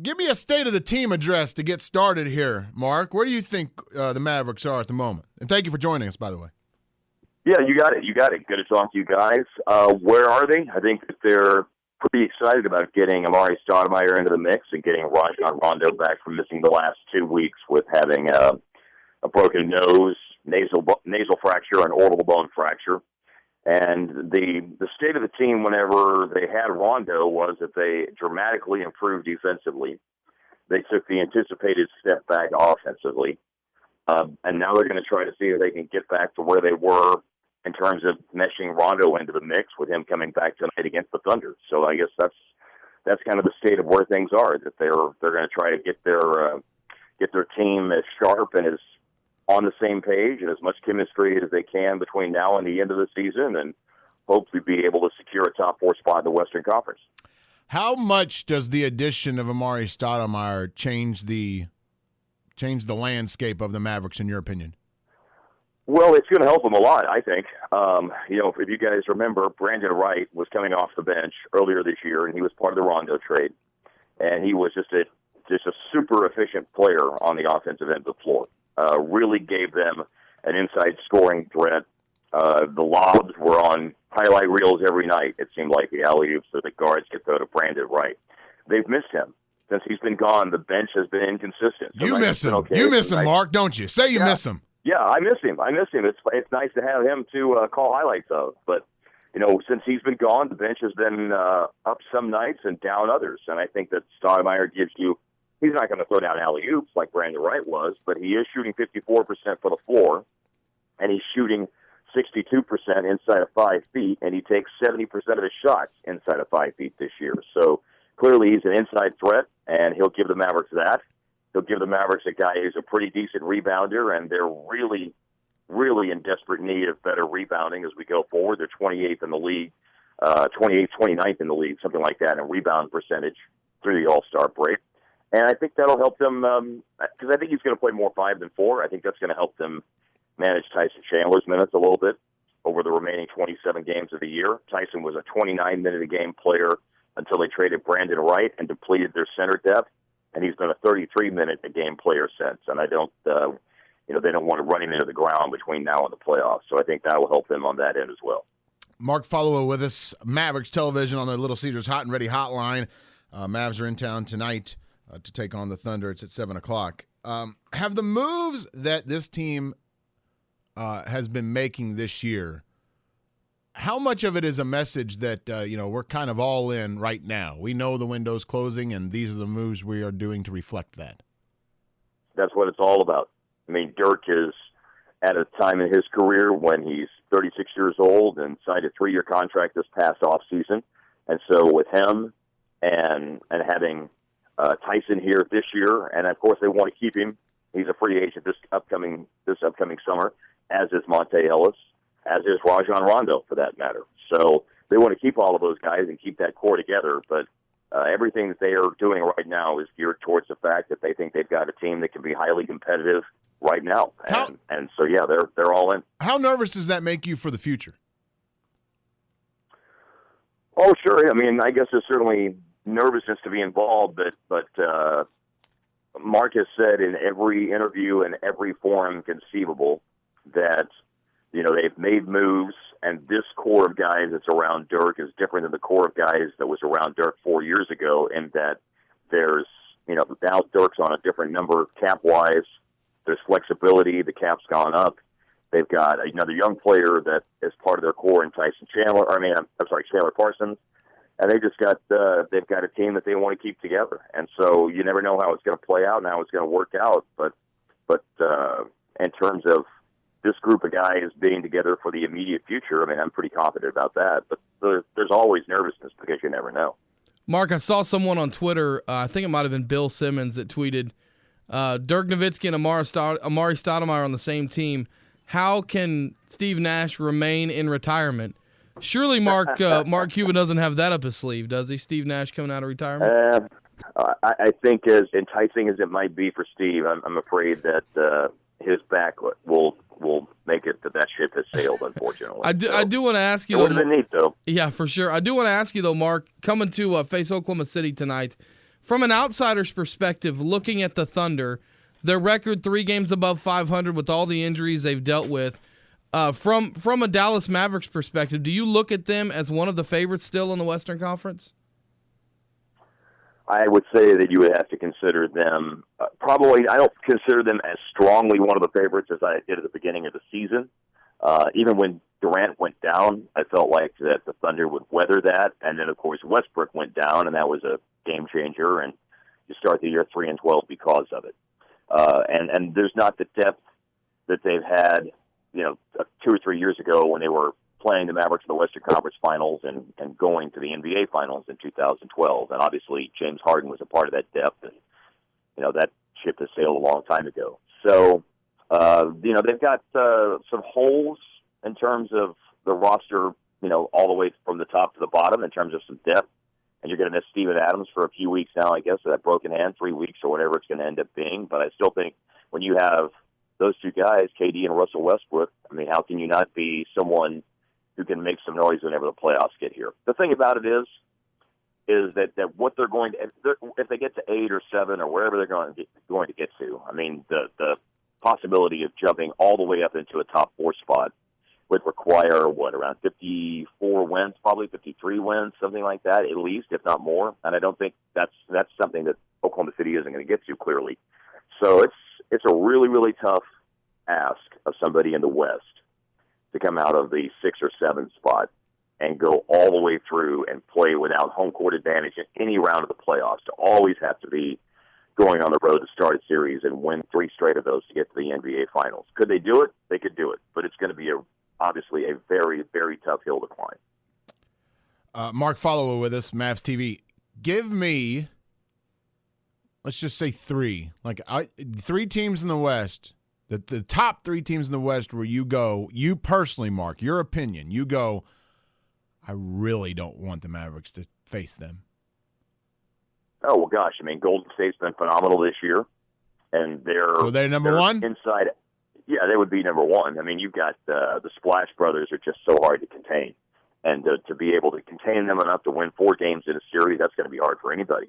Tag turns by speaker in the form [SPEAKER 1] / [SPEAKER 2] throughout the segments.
[SPEAKER 1] Give me a state of the team address to get started here, Mark. Where do you think the Mavericks are at the moment? And thank you for joining us, by the way.
[SPEAKER 2] Yeah, you got it. Good to talk to you guys. Where are they? I think that they're pretty excited about getting Amare Stoudemire into the mix and getting Rajon Rondo back from missing the last 2 weeks with having a broken nose, nasal fracture, and orbital bone fracture. And the state of the team whenever they had Rondo was that they dramatically improved defensively. They took the anticipated step back offensively. And now they're going to try to see if they can get back to where they were in terms of meshing Rondo into the mix with him coming back tonight against the Thunder. So I guess that's kind of the state of where things are, that they're going to try to get their team as sharp and as on the same page and as much chemistry as they can between now and the end of the season, and hopefully be able to secure a top 4 spot in the Western Conference.
[SPEAKER 1] How much does the addition of Amare Stoudemire change the landscape of the Mavericks, in your opinion?
[SPEAKER 2] Well, it's going to help them a lot, I think. If you guys remember, Brandon Wright was coming off the bench earlier this year, and he was part of the Rondo trade, and he was just a super efficient player on the offensive end of the floor. Really gave them an inside scoring threat. The lobs were on highlight reels every night. It seemed like the alley-oops that the guards could throw to Brandon Wright. They've missed him. Since he's been gone, the bench has been inconsistent.
[SPEAKER 1] You miss him. Okay. You miss him, Mark, don't you? Say you miss him.
[SPEAKER 2] Yeah, I miss him. It's nice to have him to call highlights of. But, since he's been gone, the bench has been up some nights and down others. And I think that Stoudemire gives you – he's not going to throw down alley-oops like Brandon Wright was, but he is shooting 54% for the floor, and he's shooting 62% inside of 5 feet, and he takes 70% of his shots inside of 5 feet this year. So clearly he's an inside threat, and he'll give the Mavericks that. He'll give the Mavericks a guy who's a pretty decent rebounder, and they're really, really in desperate need of better rebounding as we go forward. They're 28th in the league, 29th in the league, something like that, in rebound percentage through the All-Star break. And I think that'll help them, because I think he's going to play more 5 than 4. I think that's going to help them manage Tyson Chandler's minutes a little bit over the remaining 27 games of the year. Tyson was a 29-minute-a-game player until they traded Brandon Wright and depleted their center depth, and he's been a 33-minute-a-game player since. And I don't, they don't want to run him into the ground between now and the playoffs. So I think that will help them on that end as well.
[SPEAKER 1] Mark Followill with us, Mavericks Television on the Little Caesars Hot and Ready hotline. Mavs are in town tonight to take on the Thunder. It's at 7 o'clock. Have the moves that this team has been making this year, how much of it is a message that, we're kind of all in right now? We know the window's closing, and these are the moves we are doing to reflect that.
[SPEAKER 2] That's what it's all about. I mean, Dirk is at a time in his career when he's 36 years old and signed a 3-year contract this past offseason. And so with him and having Tyson here this year, and of course they want to keep him. He's a free agent this upcoming summer, as is Monte Ellis, as is Rajon Rondo, for that matter. So they want to keep all of those guys and keep that core together. But everything that they are doing right now is geared towards the fact that they think they've got a team that can be highly competitive right now. And so, yeah, they're all in.
[SPEAKER 1] How nervous does that make you for the future?
[SPEAKER 2] Oh, sure. I mean, I guess there's certainly nervousness to be involved, but Mark has said in every interview and every forum conceivable that, they've made moves, and this core of guys that's around Dirk is different than the core of guys that was around Dirk 4 years ago, in that there's, now Dirk's on a different number cap-wise. There's flexibility. The cap's gone up. They've got another young player that is part of their core in Tyson Chandler. Chandler Parsons. And they've got a team that they want to keep together. And so you never know how it's going to play out and how it's going to work out. But in terms of this group of guys being together for the immediate future, I mean, I'm pretty confident about that. But there's always nervousness because you never know.
[SPEAKER 3] Mark, I saw someone on Twitter, I think it might have been Bill Simmons, that tweeted, Dirk Nowitzki and Amare Stoudemire on the same team. How can Steve Nash remain in retirement? Surely Mark Cuban doesn't have that up his sleeve, does he? Steve Nash coming out of retirement?
[SPEAKER 2] I think as enticing as it might be for Steve, I'm afraid that his back will make it that ship has sailed, unfortunately.
[SPEAKER 3] I do want to ask you.
[SPEAKER 2] It would have been neat, though.
[SPEAKER 3] Yeah, for sure. I do want to ask you, though, Mark, coming to face Oklahoma City tonight From an outsider's perspective, looking at the Thunder, their record 3 games above 500 with all the injuries they've dealt with. From a Dallas Mavericks perspective, do you look at them as one of the favorites still in the Western Conference?
[SPEAKER 2] I would say that you would have to consider them probably. I don't consider them as strongly one of the favorites as I did at the beginning of the season. Even when Durant went down, I felt like that the Thunder would weather that, and then of course Westbrook went down, and that was a game changer. And you start the year 3-12 because of it. And there's not the depth that they've had, 2 or 3 years ago when they were playing the Mavericks in the Western Conference Finals and going to the NBA Finals in 2012. And obviously James Harden was a part of that depth, and, that ship has sailed a long time ago. So, they've got some holes in terms of the roster, all the way from the top to the bottom in terms of some depth. And you're going to miss Steven Adams for a few weeks now, I guess, with that broken hand, 3 weeks or whatever it's going to end up being. But I still think when you have those two guys, KD and Russell Westbrook, I mean, how can you not be someone who can make some noise whenever the playoffs get here? The thing about it is that what they're going to, if they get to 8 or 7 or wherever they're going to get to, I mean, the possibility of jumping all the way up into a top 4 spot would require, around 54 wins, probably 53 wins, something like that, at least, if not more. And I don't think that's something that Oklahoma City isn't going to get to, clearly. So it's a really, really tough ask of somebody in the West to come out of the 6 or 7 spot and go all the way through and play without home court advantage in any round of the playoffs, to always have to be going on the road to start a series and win 3 straight of those to get to the NBA Finals. Could they do it? They could do it, but it's going to be obviously a very, very tough hill to climb.
[SPEAKER 1] Mark Followill with us, Mavs TV. Give me, let's just say 3. 3 teams in the West, the top 3 teams in the West where you go, you personally, Mark, your opinion, you go, I really don't want the Mavericks to face them.
[SPEAKER 2] Oh, well, gosh, I mean, Golden State's been phenomenal this year, and they're
[SPEAKER 1] number 1?
[SPEAKER 2] Inside. Yeah, they would be number 1. I mean, you've got the Splash Brothers are just so hard to contain. And to be able to contain them enough to win 4 games in a series, that's going to be hard for anybody.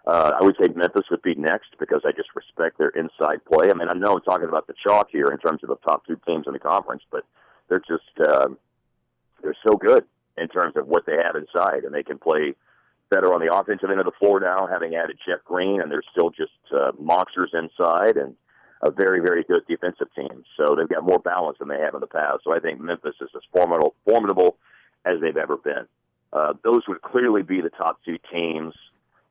[SPEAKER 2] I would say Memphis would be next because I just respect their inside play. I mean, I know I'm talking about the chalk here in terms of the top 2 teams in the conference, but they're just they're so good in terms of what they have inside, and they can play better on the offensive end of the floor now, having added Jeff Green, and they're still just monsters inside and a very, very good defensive team. So they've got more balance than they have in the past. So I think Memphis is as formidable as they've ever been. Those would clearly be the top 2 teams.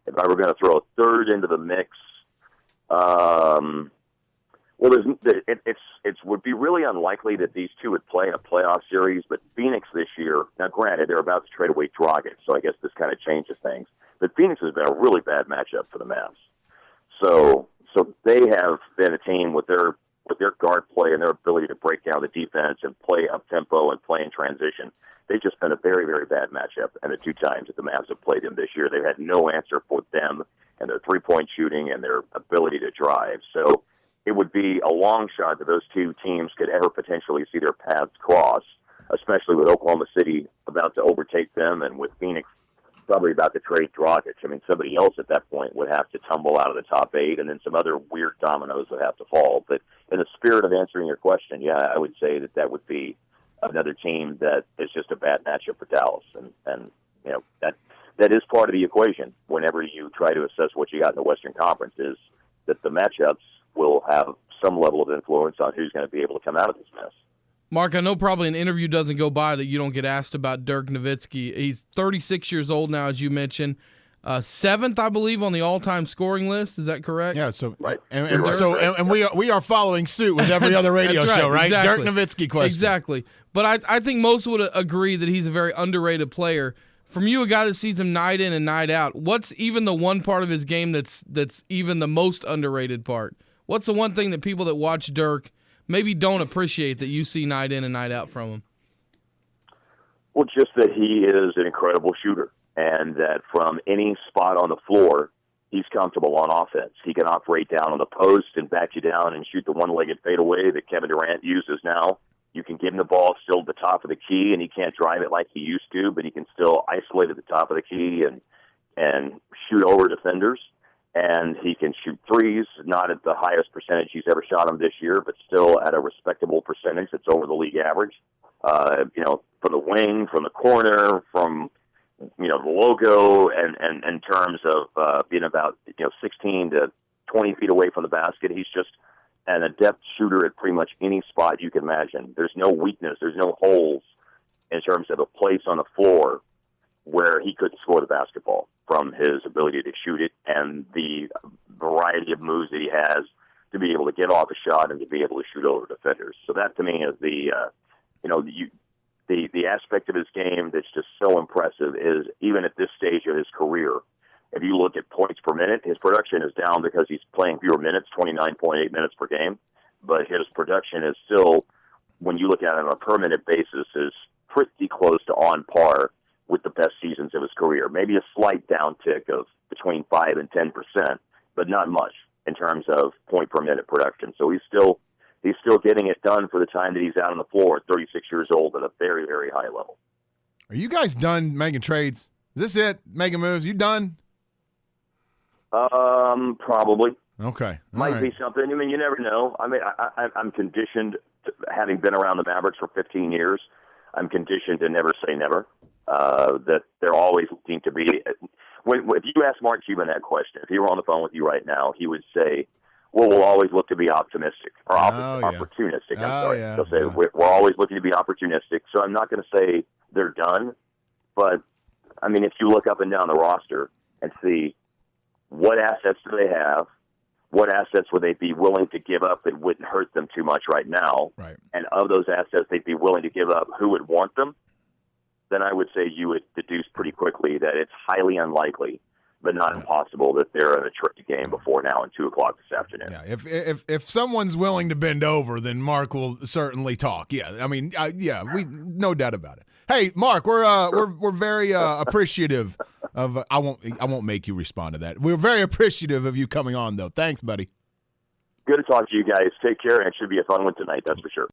[SPEAKER 2] If I were going to throw a third into the mix, it would be really unlikely that these 2 would play in a playoff series. But Phoenix this year, now granted, they're about to trade away Dragic, so I guess this kind of changes things. But Phoenix has been a really bad matchup for the Mavs. So they have been a team with their guard play and their ability to break down the defense and play up tempo and play in transition. They've just been a very, very bad matchup. And the 2 times that the Mavs have played them this year, they've had no answer for them and their 3-point shooting and their ability to drive. So it would be a long shot that those 2 teams could ever potentially see their paths cross, especially with Oklahoma City about to overtake them and with Phoenix probably about to trade Dragic. I mean, somebody else at that point would have to tumble out of the top 8, and then some other weird dominoes would have to fall. But in the spirit of answering your question, yeah, I would say that would be another team that is just a bad matchup for Dallas. And that is part of the equation whenever you try to assess what you got in the Western Conference, is that the matchups will have some level of influence on who's going to be able to come out of this mess.
[SPEAKER 3] Mark, I know probably an interview doesn't go by that you don't get asked about Dirk Nowitzki. He's 36 years old now, as you mentioned. 7th, I believe, on the all-time scoring list. Is that correct?
[SPEAKER 1] Yeah. So right, and we are following suit with every other radio show, right? Exactly. Dirk Nowitzki question.
[SPEAKER 3] Exactly. But I think most would agree that he's a very underrated player. From you, a guy that sees him night in and night out, what's even the one part of his game that's even the most underrated part? What's the one thing that people that watch Dirk maybe don't appreciate that you see night in and night out from him?
[SPEAKER 2] Well, just that he is an incredible shooter, and that from any spot on the floor, he's comfortable on offense. He can operate down on the post and back you down and shoot the one-legged fadeaway that Kevin Durant uses now. You can give him the ball still at the top of the key, and he can't drive it like he used to, but he can still isolate at the top of the key and shoot over defenders. and he can shoot threes, not at the highest percentage he's ever shot them this year, but still at a respectable percentage that's over the league average. From the wing, from the corner, from the logo, and in terms of being about 16 to 20 feet away from the basket, he's just an adept shooter at pretty much any spot you can imagine. There's no weakness, there's no holes in terms of a place on the floor where he couldn't score the basketball from his ability to shoot it and the variety of moves that he has to be able to get off a shot and to be able to shoot over defenders. So that to me is the aspect of his game that's just so impressive is even at this stage of his career, if you look at points per minute, his production is down because he's playing fewer minutes, 29.8 minutes per game, but his production is still, when you look at it on a per minute basis, is pretty close to on par with the best seasons of his career. Maybe a slight downtick of between 5 and 10%, but not much in terms of point per minute production. So he's still getting it done for the time that he's out on the floor at 36 years old at a very, very high level.
[SPEAKER 1] Are you guys done making trades? Is this it? Making moves? You done?
[SPEAKER 2] Probably.
[SPEAKER 1] Okay.
[SPEAKER 2] Might be something. I mean, you never know. I mean, I'm conditioned, having been around the Mavericks for 15 years, I'm conditioned to never say never. That they're always looking to be. If you ask Mark Cuban that question, if he were on the phone with you right now, he would say, "Well, we'll always look to be optimistic or opportunistic." I'm sorry.
[SPEAKER 1] Yeah,
[SPEAKER 2] He'll say we're always looking to be opportunistic. So I'm not going to say they're done, but I mean, if you look up and down the roster and see what assets do they have, what assets would they be willing to give up that wouldn't hurt them too much right now,
[SPEAKER 1] right? And
[SPEAKER 2] of those assets they'd be willing to give up, who would want them? Then I would say you would deduce pretty quickly that it's highly unlikely, but not impossible, that they're in a trade game before now and 2:00 this afternoon.
[SPEAKER 1] Yeah, if someone's willing to bend over, then Mark will certainly talk. Yeah, I mean, we no doubt about it. Hey, Mark, we're very appreciative of. I won't make you respond to that. We're very appreciative of you coming on, though. Thanks, buddy.
[SPEAKER 2] Good to talk to you guys. Take care, and it should be a fun one tonight. That's for sure.